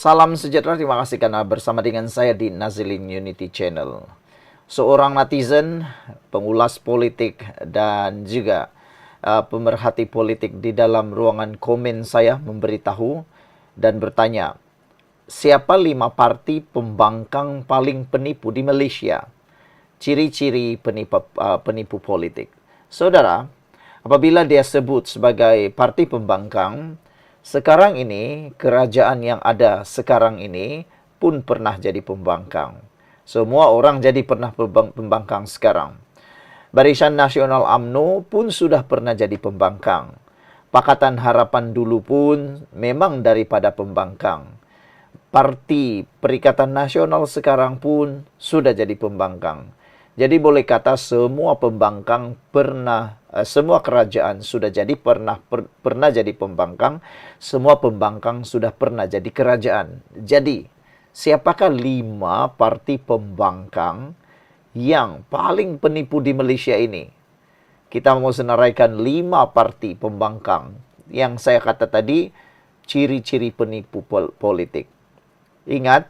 Salam sejahtera, terima kasih karena bersama dengan saya di Nazilin Unity Channel. Seorang netizen, pengulas politik, dan juga pemerhati politik di dalam ruangan komen saya memberitahu dan bertanya, siapa 5 parti pembangkang paling penipu di Malaysia? Ciri-ciri penipu politik. Saudara, apabila dia sebut sebagai parti pembangkang, sekarang ini kerajaan yang ada sekarang ini pun pernah jadi pembangkang. Semua orang jadi pernah pembangkang sekarang. Barisan Nasional UMNO pun sudah pernah jadi pembangkang. Pakatan Harapan dulu pun memang daripada pembangkang. Parti Perikatan Nasional sekarang pun sudah jadi pembangkang. Jadi boleh kata semua pembangkang semua kerajaan sudah jadi pernah jadi pembangkang, semua pembangkang sudah pernah jadi kerajaan. Jadi, siapakah 5 parti pembangkang yang paling penipu di Malaysia ini? Kita mau senaraikan 5 parti pembangkang yang saya kata tadi, ciri-ciri penipu politik. Ingat,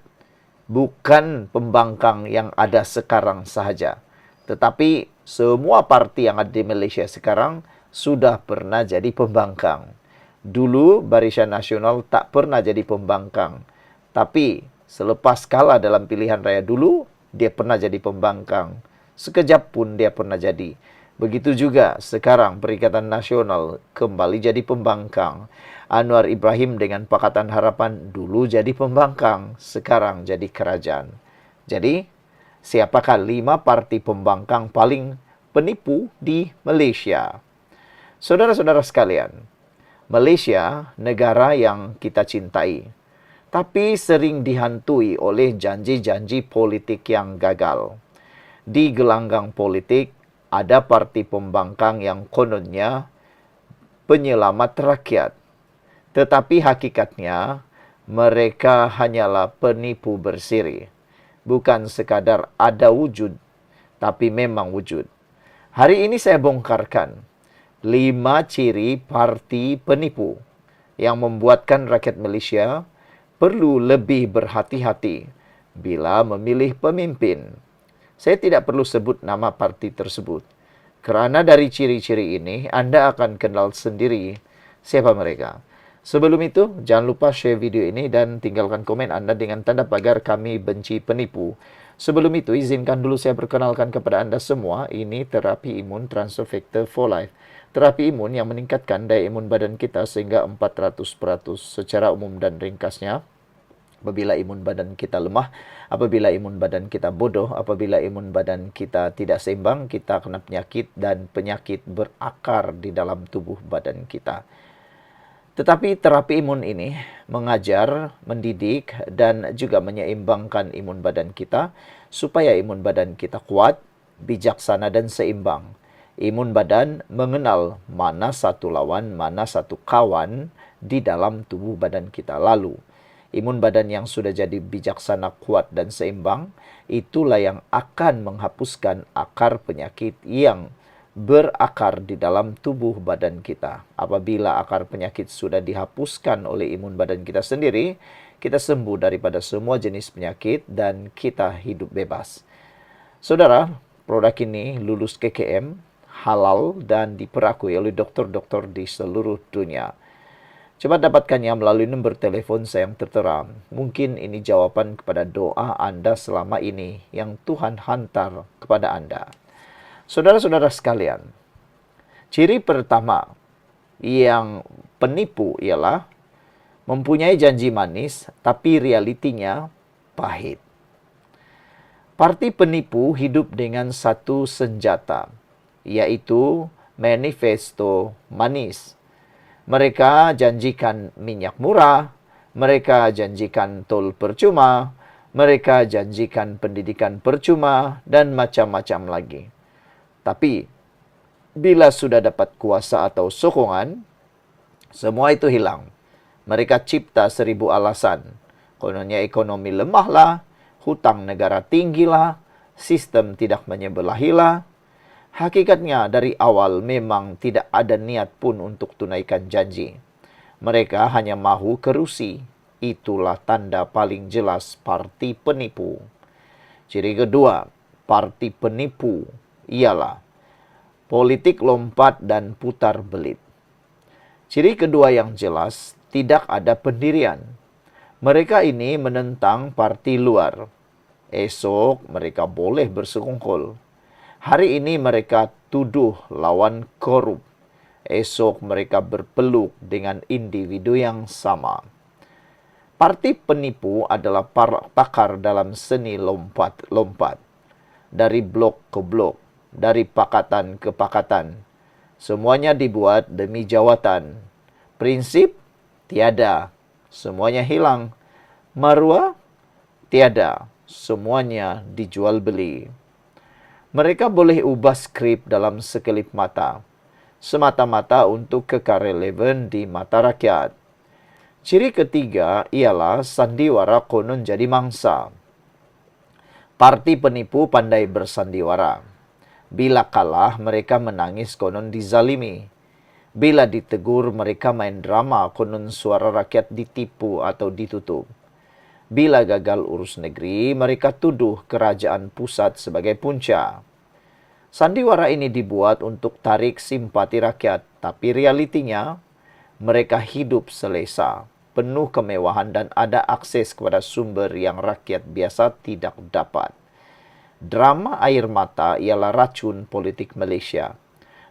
bukan pembangkang yang ada sekarang sahaja, tetapi semua parti yang ada di Malaysia sekarang sudah pernah jadi pembangkang. Dulu Barisan Nasional tak pernah jadi pembangkang, tapi selepas kalah dalam pilihan raya dulu, dia pernah jadi pembangkang. Sekejap pun dia pernah jadi. Begitu juga sekarang Perikatan Nasional kembali jadi pembangkang. Anwar Ibrahim dengan Pakatan Harapan dulu jadi pembangkang, sekarang jadi kerajaan. Jadi, siapakah 5 parti pembangkang paling penipu di Malaysia? Saudara-saudara sekalian, Malaysia negara yang kita cintai, tapi sering dihantui oleh janji-janji politik yang gagal. Di gelanggang politik, ada parti pembangkang yang kononnya penyelamat rakyat. Tetapi hakikatnya, mereka hanyalah penipu bersiri. Bukan sekadar ada wujud, tapi memang wujud. Hari ini saya bongkarkan 5 ciri parti penipu yang membuatkan rakyat Malaysia perlu lebih berhati-hati bila memilih pemimpin. Saya tidak perlu sebut nama parti tersebut, kerana dari ciri-ciri ini Anda akan kenal sendiri siapa mereka. Sebelum itu, jangan lupa share video ini dan tinggalkan komen Anda dengan tanda pagar kami benci penipu. Sebelum itu, izinkan dulu saya perkenalkan kepada Anda semua, ini terapi imun Transfer Factor for Life. Terapi imun yang meningkatkan daya imun badan kita sehingga 400% secara umum dan ringkasnya. Apabila imun badan kita lemah, apabila imun badan kita bodoh, apabila imun badan kita tidak seimbang, kita kena penyakit dan penyakit berakar di dalam tubuh badan kita. Tetapi terapi imun ini mengajar, mendidik, dan juga menyeimbangkan imun badan kita supaya imun badan kita kuat, bijaksana, dan seimbang. Imun badan mengenal mana satu lawan, mana satu kawan di dalam tubuh badan kita. Lalu, imun badan yang sudah jadi bijaksana, kuat, dan seimbang, itulah yang akan menghapuskan akar penyakit yang berakar di dalam tubuh badan kita. Apabila akar penyakit sudah dihapuskan oleh imun badan kita sendiri, kita sembuh daripada semua jenis penyakit dan kita hidup bebas. Saudara, produk ini lulus KKM, halal, dan diperakui oleh dokter-dokter di seluruh dunia. Coba dapatkannya melalui nombor telepon saya yang tertera. Mungkin ini jawaban kepada doa Anda selama ini yang Tuhan hantar kepada Anda. Saudara-saudara sekalian, ciri pertama yang penipu ialah mempunyai janji manis tapi realitinya pahit. Parti penipu hidup dengan satu senjata, yaitu manifesto manis. Mereka janjikan minyak murah, mereka janjikan tol percuma, mereka janjikan pendidikan percuma, dan macam-macam lagi. Tapi, bila sudah dapat kuasa atau sokongan, semua itu hilang. Mereka cipta 1000 alasan. Kononnya ekonomi lemahlah, hutang negara tinggilah, sistem tidak menyebelahilah. Hakikatnya dari awal memang tidak ada niat pun untuk tunaikan janji. Mereka hanya mahu kerusi. itulah tanda paling jelas parti penipu. Ciri kedua, parti penipu ialah politik lompat dan putar belit. Ciri kedua yang jelas, tidak ada pendirian. Mereka ini menentang parti luar. Esok mereka boleh bersekongkol. Hari ini mereka tuduh lawan korup. Esok mereka berpeluk dengan individu yang sama. Parti penipu adalah pakar dalam seni lompat-lompat. Dari blok ke blok, dari pakatan ke pakatan. Semuanya dibuat demi jawatan. Prinsip tiada, semuanya hilang. Maruah tiada, semuanya dijual beli. Mereka boleh ubah skrip dalam sekelip mata, semata-mata untuk kekal relevan di mata rakyat. Ciri ketiga ialah sandiwara konon jadi mangsa. Parti penipu pandai bersandiwara. Bila kalah, mereka menangis konon dizalimi. Bila ditegur, mereka main drama konon suara rakyat ditipu atau ditutup. Bila gagal urus negeri, mereka tuduh kerajaan pusat sebagai punca. Sandiwara ini dibuat untuk tarik simpati rakyat, tapi realitinya mereka hidup selesa, penuh kemewahan dan ada akses kepada sumber yang rakyat biasa tidak dapat. Drama air mata ialah racun politik Malaysia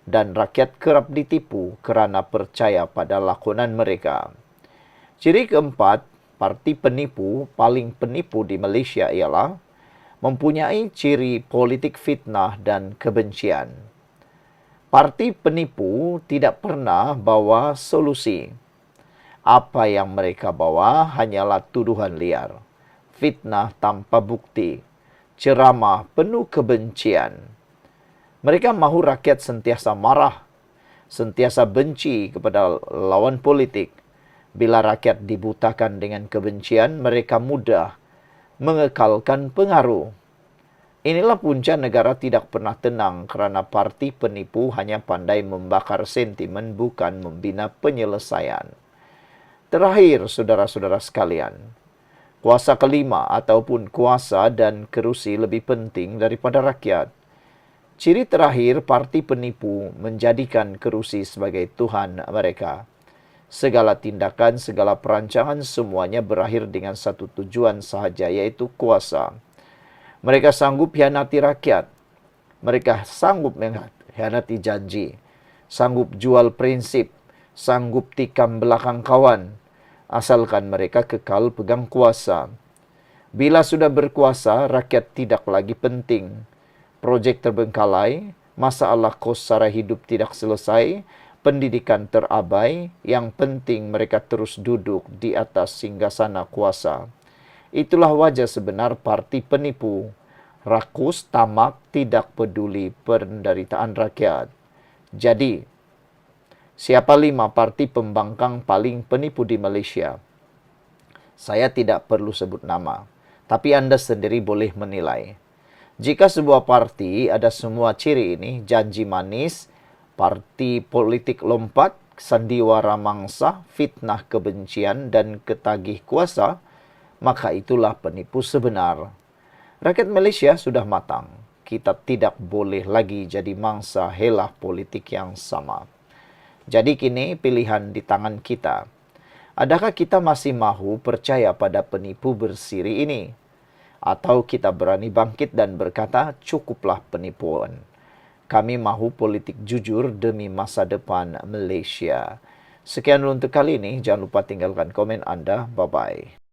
dan rakyat kerap ditipu kerana percaya pada lakonan mereka. Ciri keempat, parti penipu paling penipu di Malaysia ialah mempunyai ciri politik fitnah dan kebencian. Parti penipu tidak pernah bawa solusi. Apa yang mereka bawa hanyalah tuduhan liar, fitnah tanpa bukti, ceramah penuh kebencian. Mereka mahu rakyat sentiasa marah, sentiasa benci kepada lawan politik. Bila rakyat dibutakan dengan kebencian, mereka mudah mengekalkan pengaruh. Inilah punca negara tidak pernah tenang kerana parti penipu hanya pandai membakar sentimen bukan membina penyelesaian. Terakhir, saudara-saudara sekalian, kuasa kelima ataupun kuasa dan kerusi lebih penting daripada rakyat. Ciri terakhir, parti penipu menjadikan kerusi sebagai Tuhan mereka. Segala tindakan, segala perancangan semuanya berakhir dengan satu tujuan sahaja, yaitu kuasa. Mereka sanggup hianati rakyat. Mereka sanggup mengkhianati janji. Sanggup jual prinsip. Sanggup tikam belakang kawan. Asalkan mereka kekal pegang kuasa. Bila sudah berkuasa, rakyat tidak lagi penting. Projek terbengkalai, masalah kos sara hidup tidak selesai, pendidikan terabai, yang penting mereka terus duduk di atas singgasana kuasa. Itulah wajah sebenar parti penipu. Rakus, tamak, tidak peduli penderitaan rakyat. Jadi, siapa 5 parti pembangkang paling penipu di Malaysia? Saya tidak perlu sebut nama, tapi Anda sendiri boleh menilai. Jika sebuah parti ada semua ciri ini, janji manis, parti politik lompat, sandiwara mangsa, fitnah kebencian, dan ketagih kuasa, maka itulah penipu sebenar. Rakyat Malaysia sudah matang. Kita tidak boleh lagi jadi mangsa helah politik yang sama. Jadi kini pilihan di tangan kita. Adakah kita masih mahu percaya pada penipu bersiri ini? Atau kita berani bangkit dan berkata, cukuplah penipuan. Kami mahu politik jujur demi masa depan Malaysia. Sekian untuk kali ini. Jangan lupa tinggalkan komen Anda. Bye-bye.